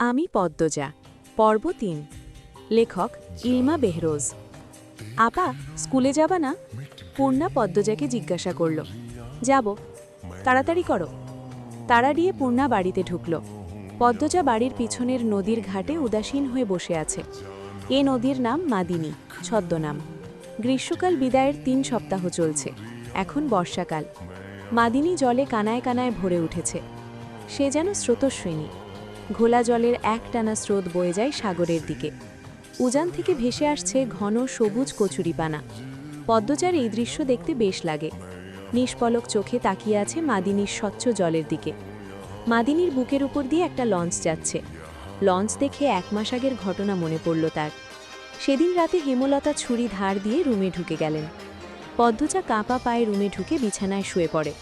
আমি পদ্মজা পর্ব ৩ লেখক ইলমা বেহরোজ। আপা, স্কুলে যাবা না? পূর্ণা পদ্মজাকে জিজ্ঞাসা করল। যাব। তাড়াতাড়ি করো। তাড়া দিয়ে পূর্ণা বাড়িতে ঢুকল। পদ্মজা বাড়ির পিছনের নদীর ঘাটে উদাসীন হয়ে বসে আছে। এ নদীর নাম মাদিনী, ছদ্মনাম। গ্রীষ্মকাল বিদায়ের ৩ সপ্তাহ চলছে। এখন বর্ষাকাল। মাদিনী জলে কানায় কানায় ভরে উঠেছে। সে যেন স্রোতস্বিনী। ঘোলা জলের একটানা স্রোত বয়ে যায় সাগরের দিকে। উজান থেকে ভেসে আসছে ঘন সবুজ কচুরিপানা। পদ্মজার এই দৃশ্য দেখতে বেশ লাগে। নিষ্পলক চোখে তাকিয়ে আছে মাদিনীর স্বচ্ছ জলের দিকে। মাদিনীর বুকের উপর দিয়ে একটা লঞ্চ যাচ্ছে। লঞ্চ দেখে ১ মাস আগের ঘটনা মনে পড়ল তার। সেদিন রাতে হেমলতা ছুরি ধার দিয়ে রুমে ঢুকে গেলেন। পদ্মজা কাঁপা পায়ে রুমে ঢুকে বিছানায় শুয়ে পড়ে।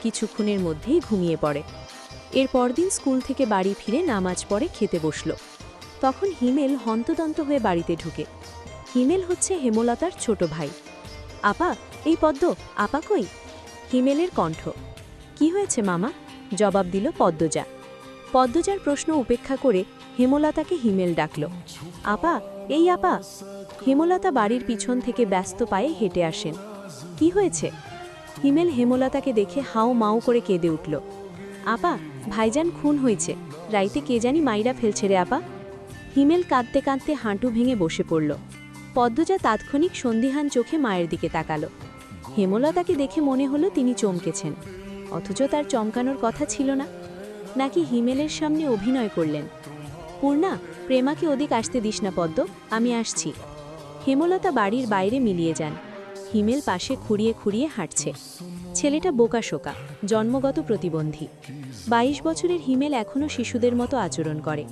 কিছুক্ষণের মধ্যেই ঘুমিয়ে পড়ে। এর পরদিন স্কুল থেকে বাড়ি ফিরে নামাজ পড়ে খেতে বসল। তখন হিমেল হন্তদন্ত হয়ে বাড়িতে ঢুকে। হিমেল হচ্ছে হেমলতার ছোট ভাই। আপা, এই পদ্ম, আপা কই? হিমেলের কণ্ঠ। কি হয়েছে মামা? জবাব দিল পদ্মজা। পদ্মজার প্রশ্ন উপেক্ষা করে হেমলতাকে হিমেল ডাকল। আপা, এই আপা। হেমলতা বাড়ির পিছন থেকে ব্যস্ত পায়ে হেঁটে আসেন। কি হয়েছে? হিমেল হেমলতাকে দেখে হাউ মাউ করে কেঁদে উঠল। আপা, ভাইজান খুন হয়েছে। রাইতে কে জানি মাইরা ফেলছে রে আপা। হিমেল কাঁদতে কাঁদতে হাঁটু ভেঙে বসে পড়ল। পদ্মজা তাৎক্ষণিক সন্দিহান চোখে মায়ের দিকে তাকাল। হেমলতাকে দেখে মনে হলো তিনি চমকেছেন, অথচ তার চমকানোর কথা ছিল না। নাকি হিমেলের সামনে অভিনয় করলেন? পূর্ণা, প্রেমাকে ওদিক আসতে দিস না পদ্ম, আমি আসছি। হেমলতা বাড়ির বাইরে মিলিয়ে যান। হিমেল পাশে খুঁড়িয়ে খুঁড়িয়ে হাঁটছে। ছেলেটা বোকাশোকা, জন্মগত প্রতিবন্ধী। ২২ বছরের হিমেল এখনও শিশুদের মতো আচরণ করে।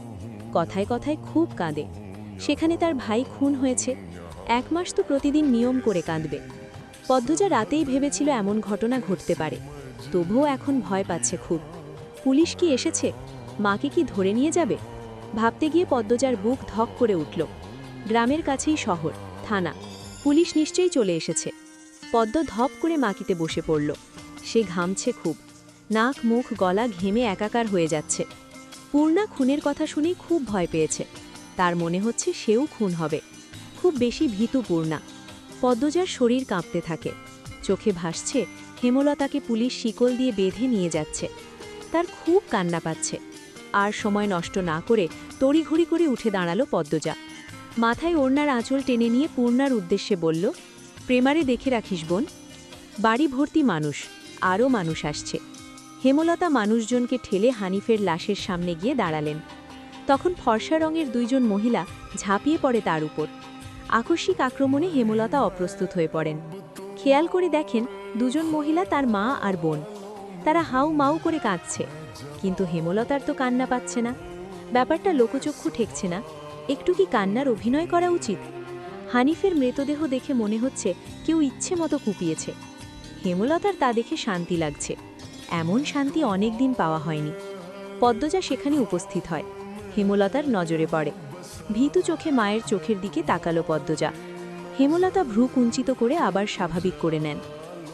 কথায় কথায় খুব কাঁদে। সেখানে তার ভাই খুন হয়েছে। ১ মাস তো প্রতিদিন নিয়ম করে কাঁদবে। পদ্মজা রাতেই ভেবেছিল এমন ঘটনা ঘটতে পারে। তবুও এখন ভয় পাচ্ছে খুব। পুলিশ কি এসেছে? মাকে কি ধরে নিয়ে যাবে? ভাবতে গিয়ে পদ্মজার বুক ধক করে উঠল। গ্রামের কাছেই শহর, থানা। পুলিশ নিশ্চয়ই চলে এসেছে। পদ্ম ধপ করে মাকিতে বসে পড়ল। সে ঘামছে খুব। নাক মুখ গলা ঘেমে একাকার হয়ে যাচ্ছে। পূর্ণা খুনের কথা শুনেই খুব ভয় পেয়েছে। তার মনে হচ্ছে সেও খুন হবে। খুব বেশি ভীতু পূর্ণা। পদ্মজার শরীর কাঁপতে থাকে। চোখে ভাসছে হেমলতাকে পুলিশ শিকল দিয়ে বেঁধে নিয়ে যাচ্ছে। তার খুব কান্না পাচ্ছে। আর সময় নষ্ট না করে তড়িঘড়ি করে উঠে দাঁড়ালো পদ্মজা। মাথায় ওড়নার আঁচল টেনে নিয়ে পূর্ণার উদ্দেশ্যে বলল, প্রেমারে দেখে রাখিস বোন। বাড়ি ভর্তি মানুষ, আরও মানুষ আসছে। হেমলতা মানুষজনকে ঠেলে হানিফের লাশের সামনে গিয়ে দাঁড়ালেন। তখন ফর্সা রঙের ২ জন মহিলা ঝাঁপিয়ে পড়ে তার উপর। আকস্মিক আক্রমণে হেমলতা অপ্রস্তুত হয়ে পড়েন। খেয়াল করে দেখেন ২ জন মহিলা তার মা আর বোন। তারা হাউ মাউ করে কাঁদছে। কিন্তু হেমলতার তো কান্না পাচ্ছে না। ব্যাপারটা লোকচক্ষু ঠেকছে না। একটু কি কান্নার অভিনয় করা উচিত? হানিফের মৃতদেহ দেখে মনে হচ্ছে কেউ ইচ্ছে মতো কুপিয়েছে। হেমলতার তা দেখে শান্তি লাগছে। এমন শান্তি অনেক দিন পাওয়া হয়নি। পদ্মজা সেখানে উপস্থিত হয়। হেমলতার নজরে পড়ে। ভীতু চোখে মায়ের চোখের দিকে তাকালো পদ্মজা। হেমলতা ভ্রু কুঞ্চিত করে আবার স্বাভাবিক করে নেন।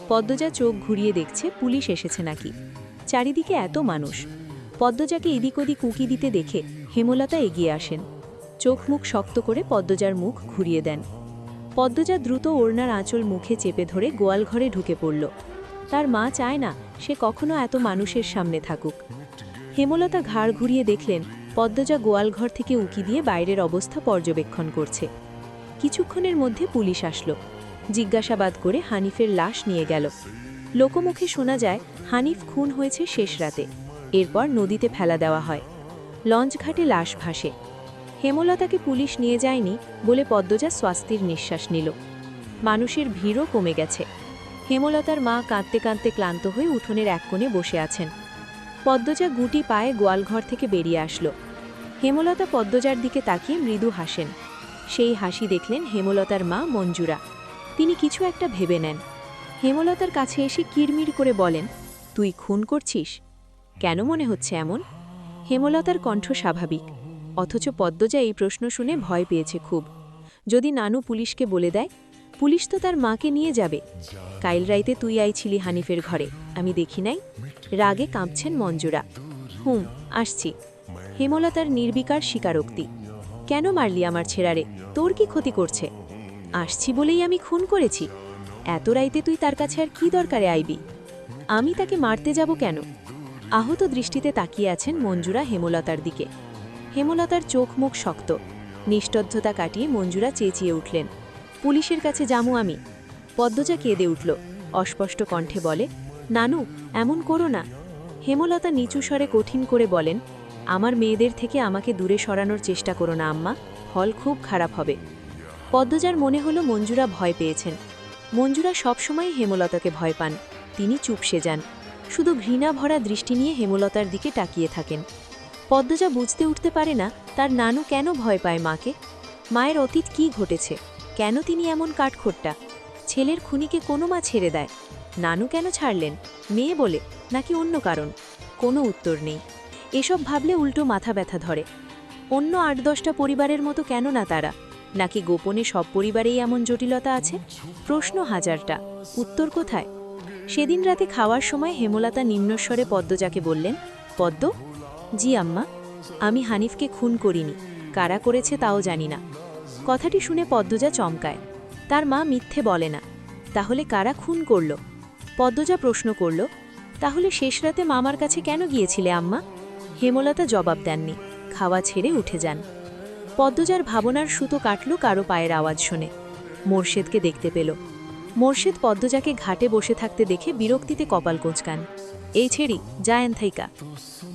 পদ্মজা চোখ ঘুরিয়ে দেখছে পুলিশ এসেছে নাকি। চারিদিকে এত মানুষ। পদ্মজাকে এদিক ওদিক উঁকি দিতে দেখে হেমলতা এগিয়ে আসেন। চোখ মুখ শক্ত করে পদ্মজার মুখ ঘুরিয়ে দেন। পদ্মজা দ্রুত ওড়নার আঁচল মুখে চেপে ধরে গোয়ালঘরে ঢুকে পড়ল। তার মা চায় না সে কখনো এত মানুষের সামনে থাকুক। হেমলতা ঘাড় ঘুরিয়ে দেখলেন পদ্মজা গোয়ালঘর থেকে উঁকি দিয়ে বাইরের অবস্থা পর্যবেক্ষণ করছে। কিছুক্ষণের মধ্যে পুলিশ আসলো। জিজ্ঞাসাবাদ করে হানিফের লাশ নিয়ে গেল। লোকমুখে শোনা যায় হানিফ খুন হয়েছে শেষ রাতে। এরপর নদীতে ফেলা দেওয়া হয়। লঞ্চ ঘাটে লাশ ভাসে। হেমলতাকে পুলিশ নিয়ে যায়নি বলে পদ্মজা স্বস্তির নিঃশ্বাস নিল। মানুষের ভিড়ও কমে গেছে। হেমলতার মা কাঁদতে কাঁদতে ক্লান্ত হয়ে উঠোনের এক কোণে বসে আছেন। পদ্মজা গুটি পায়ে গোয়ালঘর থেকে বেরিয়ে আসলো। হেমলতা পদ্মজার দিকে তাকিয়ে মৃদু হাসেন। সেই হাসি দেখলেন হেমলতার মা মঞ্জুরা। তিনি কিছু একটা ভেবে নেন। হেমলতার কাছে এসে কিরমির করে বলেন, তুই খুন করছিস? কেন মনে হচ্ছে এমন? হেমলতার কণ্ঠ স্বাভাবিক। অথচ পদ্মজা এই প্রশ্ন শুনে ভয় পেয়েছে খুব। যদি নানু পুলিশকে বলে দেয়? পুলিশ তো তার মাকে নিয়ে যাবে। কাইল রাইতে তুই আইছিলি হানিফের ঘরে, আমি দেখি নাই? রাগে কাঁপছেন মঞ্জুরা। আসছি। হেমলতার নির্বিকার স্বীকারোক্তি। কেন মারলি আমার ছেড়ারে? তোর কি ক্ষতি করছে? আসছি বলেই আমি খুন করেছি? এত রাইতে তুই তার কাছে আর কি দরকারে আইবি? আমি তাকে মারতে যাব কেন? আহত দৃষ্টিতে তাকিয়ে আছেন মঞ্জুরা হেমলতার দিকে। হেমলতার চোখ মুখ শক্ত। নিস্তব্ধতা কাটিয়ে মঞ্জুরা চেঁচিয়ে উঠলেন, পুলিশের কাছে যামু আমি। পদ্মজা কেঁদে উঠল, অস্পষ্ট কণ্ঠে বলে, নানু, এমন করো না। হেমলতা নিচু স্বরে কঠিন করে বলেন, আমার মেয়েদের থেকে আমাকে দূরে সরানোর চেষ্টা করো না আম্মা, ফল খুব খারাপ হবে। পদ্মজার মনে হলো মঞ্জুরা ভয় পেয়েছেন। মঞ্জুরা সবসময় হেমলতাকে ভয় পান। তিনি চুপসে যান, শুধু ঘৃণা ভরা দৃষ্টি নিয়ে হেমলতার দিকে তাকিয়ে থাকেন। পদ্মজা বুঝতে উঠতে পারে না তার নানু কেন ভয় পায় মাকে। মায়ের অতীত কি ঘটেছে? কেন তিনি এমন কাঠখোট্টা? ছেলের খুনিকে কোনো মা ছেড়ে দেয়? নানু কেন ছাড়লেন? মেয়ে বলে নাকি অন্য কারণ? কোনো উত্তর নেই। এসব ভাবলে উল্টো মাথা ব্যথা ধরে। অন্য ৮-১০টা পরিবারের মতো কেন না তারা? নাকি গোপনে সব পরিবারেই এমন জটিলতা আছে? প্রশ্ন হাজারটা, উত্তর কোথায়? সেদিন রাতে খাওয়ার সময় হেমলতা নিম্নস্বরে পদ্মজাকে বললেন, পদ্ম। জি আম্মা। আমি হানিফকে খুন করিনি, কারা করেছে তাও জানি না। কথাটি শুনে পদ্মজা চমকায়। তার মা মিথ্যে বলে না। তাহলে কারা খুন করল? পদ্মজা প্রশ্ন করল, তাহলে শেষ রাতে মামার কাছে কেন গিয়েছিলে আম্মা? হেমলতা জবাব দেননি, খাওয়া ছেড়ে উঠে যান। পদ্মজার ভাবনার সুতো কাটল কারো পায়ের আওয়াজ শুনে। মোর্শেদকে দেখতে পেল। মোর্শেদ পদ্মজাকে ঘাটে বসে থাকতে দেখে বিরক্তিতে কপাল কোঁচকান। এই ছেড়ি, যায়েন থাইকা।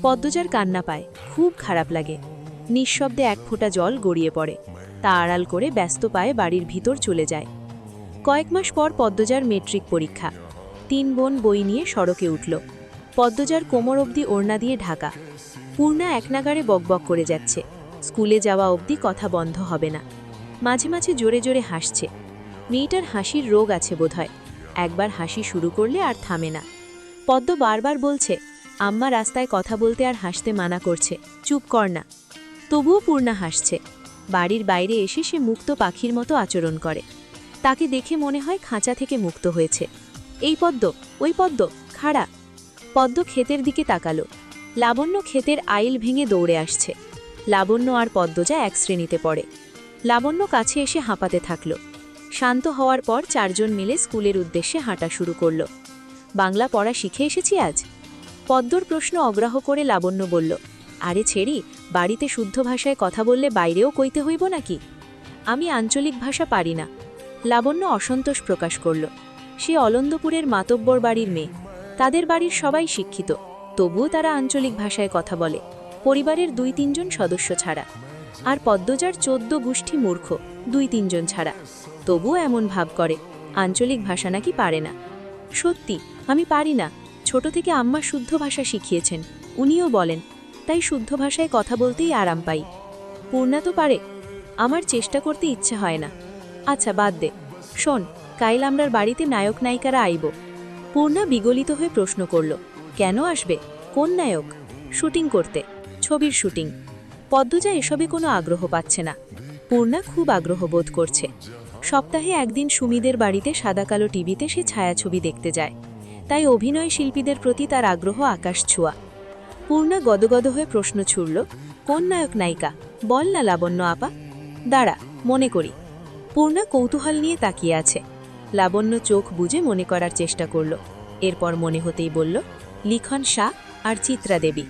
পদ্মজার কান্না পায়, খুব খারাপ লাগে। নিঃশব্দে এক ফোঁটা জল গড়িয়ে পড়ে। তা আড়াল করে ব্যস্ত পায়ে বাড়ির ভিতর চলে যায়। কয়েক মাস পর পদ্মজার মেট্রিক পরীক্ষা। ৩ বোন বই নিয়ে সড়কে উঠল। পদ্মজার কোমর অবধি ওড়না দিয়ে ঢাকা। পূর্ণা একনাগাড়ে বকবক করে যাচ্ছে, স্কুলে যাওয়া অবধি কথা বন্ধ হবে না। মাঝে মাঝে জোরে জোরে হাসছে। মেয়েটার হাসির রোগ আছে বোধহয়, একবার হাসি শুরু করলে আর থামে না। পদ্ম বারবার বলছে, আম্মা রাস্তায় কথা বলতে আর হাসতে মানা করছে, চুপ কর না। তবুও পূর্ণা হাসছে। বাড়ির বাইরে এসে সে মুক্ত পাখির মতো আচরণ করে। তাকে দেখে মনে হয় খাঁচা থেকে মুক্ত হয়েছে। এই পদ্ম, ওই পদ্ম, খাড়া। পদ্ম ক্ষেতের দিকে তাকালো। লাবণ্য ক্ষেতের আইল ভেঙে দৌড়ে আসছে। লাবণ্য আর পদ্মজা এক শ্রেণীতে পড়ে। লাবণ্য কাছে এসে হাঁপাতে থাকল। শান্ত হওয়ার পর 4 জন মিলে স্কুলের উদ্দেশ্যে হাঁটা শুরু করল। বাংলা পড়া শিখে এসেছি আজ? পদ্মর প্রশ্ন অগ্রাহ্য করে লাবণ্য বলল, আরে ছেড়ি, বাড়িতে শুদ্ধ ভাষায় কথা বললে বাইরেও কইতে হইব নাকি? আমি আঞ্চলিক ভাষা পারি না। লাবণ্য অসন্তোষ প্রকাশ করল। সে অলন্দপুরের মাতব্বর বাড়ির মেয়ে। তাদের বাড়ির সবাই শিক্ষিত, তবুও তারা আঞ্চলিক ভাষায় কথা বলে, পরিবারের 2-3 জন সদস্য ছাড়া। আর পদ্মজার 14 গোষ্ঠী মূর্খ, 2-3 জন ছাড়া, তবুও এমন ভাব করে আঞ্চলিক ভাষা নাকি পারে না। সত্যি, আমি পারি না। ছোট থেকে আম্মা শুদ্ধ ভাষা শিখিয়েছেন, উনিও বলেন, তাই শুদ্ধ ভাষায় কথা বলতেই আরাম পাই। পূর্ণা তো পারে, আমার চেষ্টা করতে ইচ্ছে হয় না। আচ্ছা বাদ দে, শোন, কাইল আমরার বাড়িতে নায়ক নায়িকারা আইব। পূর্ণা বিগলিত হয়ে প্রশ্ন করল, কেন আসবে? কোন নায়ক? শুটিং করতে, ছবির শুটিং। পদ্মজা এসবে কোনো আগ্রহ পাচ্ছে না। পূর্ণা খুব আগ্রহ বোধ করছে। সপ্তাহে একদিন সুমিদের বাড়িতে সাদাকালো টিভিতে সে ছায়াছবি দেখতে যায়, তাই অভিনয় শিল্পীদের প্রতি তার আগ্রহ আকাশ ছোঁয়া। পূর্ণা গদগদ হয়ে প্রশ্ন ছুড়ল, কোন নায়ক নায়িকা? বল না লাবণ্য আপা। দাঁড়া, মনে করি। পূর্ণা কৌতূহল নিয়ে তাকিয়ে আছে। লাবণ্য চোখ বুজে মনে করার চেষ্টা করল। এরপর মনে হতেই বলল, লিখন শাহ আর চিত্রা দেবী।